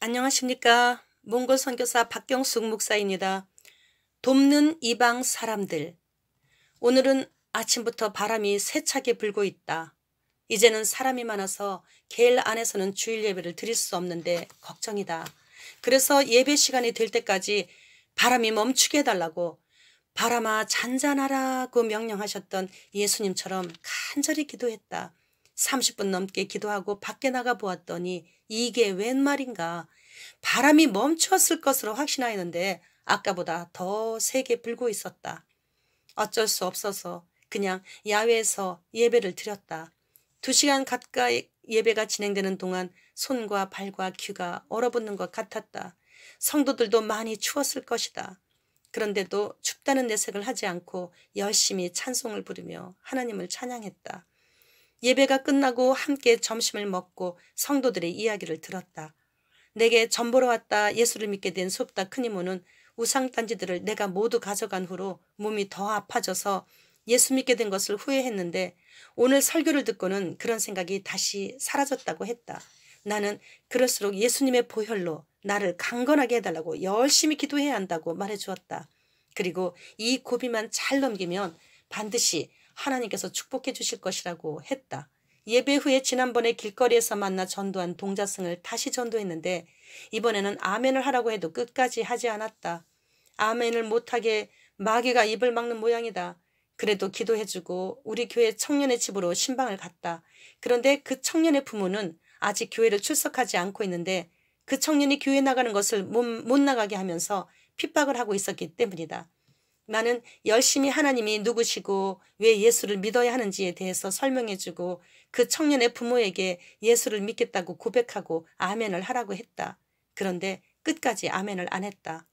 안녕하십니까. 몽골 선교사 박경숙 목사입니다. 돕는 이방 사람들. 오늘은 아침부터 바람이 세차게 불고 있다. 이제는 사람이 많아서 겔 안에서는 주일 예배를 드릴 수 없는데 걱정이다. 그래서 예배 시간이 될 때까지 바람이 멈추게 해달라고, 바람아 잔잔하라고 명령하셨던 예수님처럼 간절히 기도했다. 30분 넘게 기도하고 밖에 나가 보았더니 이게 웬 말인가. 바람이 멈추었을 것으로 확신하였는데 아까보다 더 세게 불고 있었다. 어쩔 수 없어서 그냥 야외에서 예배를 드렸다. 2시간 가까이 예배가 진행되는 동안 손과 발과 귀가 얼어붙는 것 같았다. 성도들도 많이 추웠을 것이다. 그런데도 춥다는 내색을 하지 않고 열심히 찬송을 부르며 하나님을 찬양했다. 예배가 끝나고 함께 점심을 먹고 성도들의 이야기를 들었다. 내게 전보러 왔다 예수를 믿게 된 솝다 큰 이모는 우상단지들을 내가 모두 가져간 후로 몸이 더 아파져서 예수 믿게 된 것을 후회했는데 오늘 설교를 듣고는 그런 생각이 다시 사라졌다고 했다. 나는 그럴수록 예수님의 보혈로 나를 강건하게 해달라고 열심히 기도해야 한다고 말해주었다. 그리고 이 고비만 잘 넘기면 반드시 하나님께서 축복해 주실 것이라고 했다. 예배 후에 지난번에 길거리에서 만나 전도한 동자승을 다시 전도했는데 이번에는 아멘을 하라고 해도 끝까지 하지 않았다. 아멘을 못하게 마귀가 입을 막는 모양이다. 그래도 기도해주고 우리 교회 청년의 집으로 신방을 갔다. 그런데 그 청년의 부모는 아직 교회를 출석하지 않고 있는데 그 청년이 교회 나가는 것을 못 나가게 하면서 핍박을 하고 있었기 때문이다. 나는 열심히 하나님이 누구시고 왜 예수를 믿어야 하는지에 대해서 설명해주고 그 청년의 부모에게 예수를 믿겠다고 고백하고 아멘을 하라고 했다. 그런데 끝까지 아멘을 안 했다.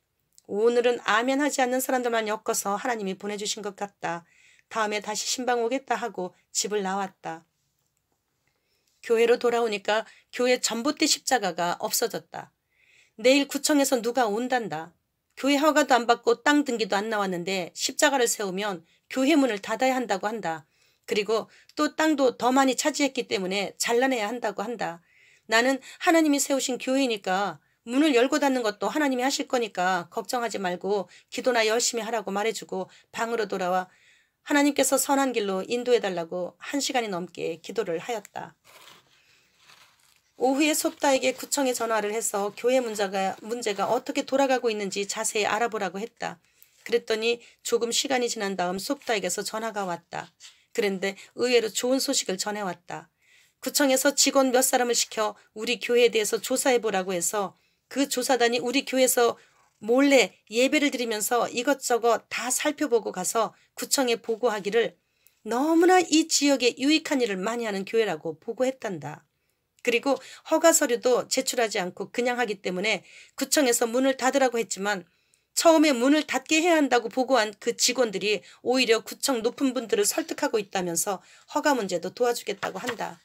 오늘은 아멘하지 않는 사람들만 엮어서 하나님이 보내주신 것 같다. 다음에 다시 신방 오겠다 하고 집을 나왔다. 교회로 돌아오니까 교회 전봇대 십자가가 없어졌다. 내일 구청에서 누가 온단다. 교회 허가도 안 받고 땅 등기도 안 나왔는데 십자가를 세우면 교회 문을 닫아야 한다고 한다. 그리고 또 땅도 더 많이 차지했기 때문에 잘라내야 한다고 한다. 나는 하나님이 세우신 교회니까 문을 열고 닫는 것도 하나님이 하실 거니까 걱정하지 말고 기도나 열심히 하라고 말해주고 방으로 돌아와 하나님께서 선한 길로 인도해달라고 1시간이 넘게 기도를 하였다. 오후에 솝다에게 구청에 전화를 해서 교회 문제가 어떻게 돌아가고 있는지 자세히 알아보라고 했다. 그랬더니 조금 시간이 지난 다음 솝다에게서 전화가 왔다. 그런데 의외로 좋은 소식을 전해왔다. 구청에서 직원 몇 사람을 시켜 우리 교회에 대해서 조사해보라고 해서 그 조사단이 우리 교회에서 몰래 예배를 드리면서 이것저것 다 살펴보고 가서 구청에 보고하기를 너무나 이 지역에 유익한 일을 많이 하는 교회라고 보고했단다. 그리고 허가 서류도 제출하지 않고 그냥 하기 때문에 구청에서 문을 닫으라고 했지만 처음에 문을 닫게 해야 한다고 보고한 그 직원들이 오히려 구청 높은 분들을 설득하고 있다면서 허가 문제도 도와주겠다고 한다.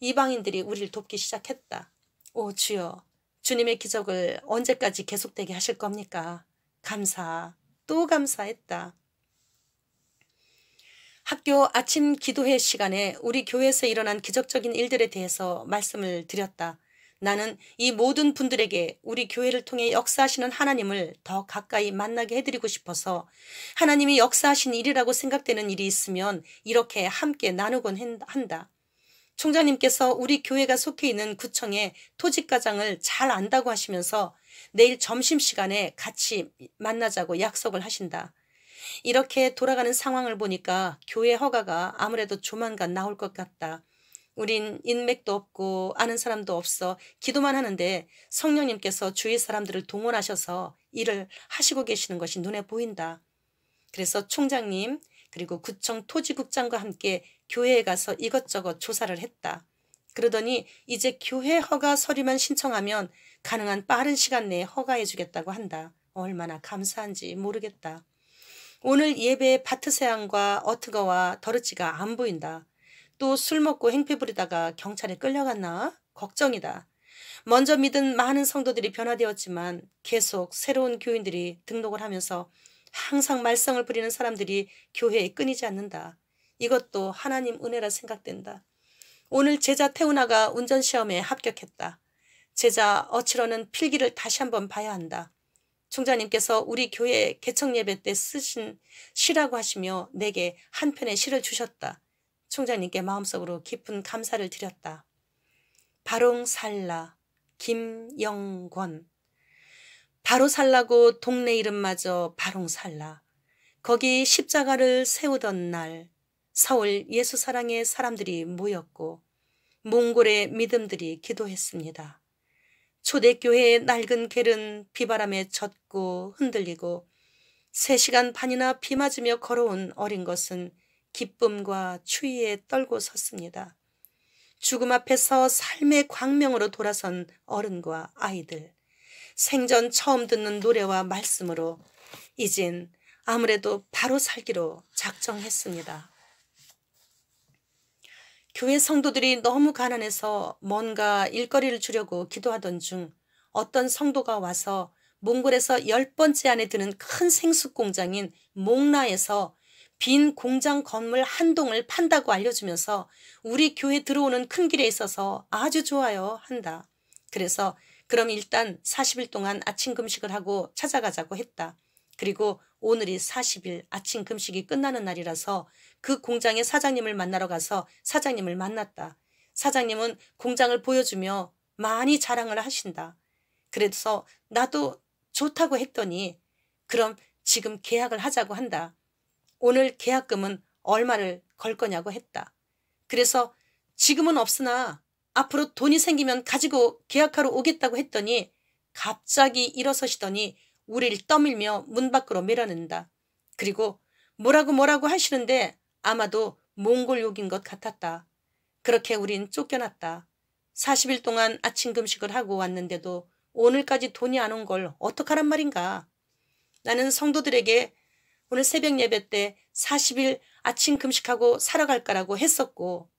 이방인들이 우리를 돕기 시작했다. 오 주여, 주님의 기적을 언제까지 계속되게 하실 겁니까? 감사, 또 감사했다. 학교 아침 기도회 시간에 우리 교회에서 일어난 기적적인 일들에 대해서 말씀을 드렸다. 나는 이 모든 분들에게 우리 교회를 통해 역사하시는 하나님을 더 가까이 만나게 해드리고 싶어서 하나님이 역사하신 일이라고 생각되는 일이 있으면 이렇게 함께 나누곤 한다. 총장님께서 우리 교회가 속해 있는 구청의 토지가장을 잘 안다고 하시면서 내일 점심시간에 같이 만나자고 약속을 하신다. 이렇게 돌아가는 상황을 보니까 교회 허가가 아무래도 조만간 나올 것 같다. 우린 인맥도 없고 아는 사람도 없어 기도만 하는데 성령님께서 주위 사람들을 동원하셔서 일을 하시고 계시는 것이 눈에 보인다. 그래서 총장님 그리고 구청 토지국장과 함께 교회에 가서 이것저것 조사를 했다. 그러더니 이제 교회 허가 서류만 신청하면 가능한 빠른 시간 내에 허가해 주겠다고 한다. 얼마나 감사한지 모르겠다. 오늘 예배에 바트세안과 어트거와 더르치가 안 보인다. 또 술 먹고 행패 부리다가 경찰에 끌려갔나? 걱정이다. 먼저 믿은 많은 성도들이 변화되었지만 계속 새로운 교인들이 등록을 하면서 항상 말썽을 부리는 사람들이 교회에 끊이지 않는다. 이것도 하나님 은혜라 생각된다. 오늘 제자 태우나가 운전시험에 합격했다. 제자 어치러는 필기를 다시 한번 봐야 한다. 총장님께서 우리 교회 개청 예배 때 쓰신 시라고 하시며 내게 한 편의 시를 주셨다. 총장님께 마음속으로 깊은 감사를 드렸다. 바롱살라 김영권. 바로 살라고 동네 이름마저 바롱살라. 거기 십자가를 세우던 날 서울 예수사랑의 사람들이 모였고 몽골의 믿음들이 기도했습니다. 초대교회의 낡은 겔은 비바람에 젖고 흔들리고 3시간 반이나 비 맞으며 걸어온 어린 것은 기쁨과 추위에 떨고 섰습니다. 죽음 앞에서 삶의 광명으로 돌아선 어른과 아이들, 생전 처음 듣는 노래와 말씀으로 이젠 아무래도 바로 살기로 작정했습니다. 교회 성도들이 너무 가난해서 뭔가 일거리를 주려고 기도하던 중 어떤 성도가 와서 몽골에서 10번째 안에 드는 큰 생수 공장인 몽라에서 빈 공장 건물 한 동을 판다고 알려주면서 우리 교회 들어오는 큰 길에 있어서 아주 좋아요 한다. 그래서 그럼 일단 40일 동안 아침 금식을 하고 찾아가자고 했다. 그리고 오늘이 40일 아침 금식이 끝나는 날이라서 그 공장의 사장님을 만나러 가서 사장님을 만났다. 사장님은 공장을 보여주며 많이 자랑을 하신다. 그래서 나도 좋다고 했더니 그럼 지금 계약을 하자고 한다. 오늘 계약금은 얼마를 걸 거냐고 했다. 그래서 지금은 없으나 앞으로 돈이 생기면 가지고 계약하러 오겠다고 했더니 갑자기 일어서시더니 우리를 떠밀며 문 밖으로 밀어낸다. 그리고 뭐라고 하시는데 아마도 몽골 욕인 것 같았다. 그렇게 우린 쫓겨났다. 40일 동안 아침 금식을 하고 왔는데도 오늘까지 돈이 안 온 걸 어떡하란 말인가. 나는 성도들에게 오늘 새벽 예배 때 40일 아침 금식하고 살아갈까라고 했었고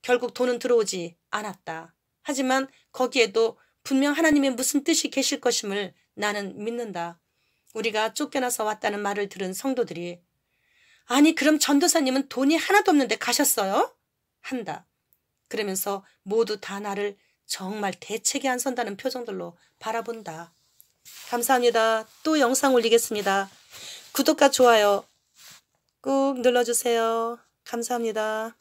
결국 돈은 들어오지 않았다. 하지만 거기에도 분명 하나님의 무슨 뜻이 계실 것임을 나는 믿는다. 우리가 쫓겨나서 왔다는 말을 들은 성도들이 아니 그럼 전도사님은 돈이 하나도 없는데 가셨어요? 한다. 그러면서 모두 다 나를 정말 대책에 안 선다는 표정들로 바라본다. 감사합니다. 또 영상 올리겠습니다. 구독과 좋아요 꾹 눌러주세요. 감사합니다.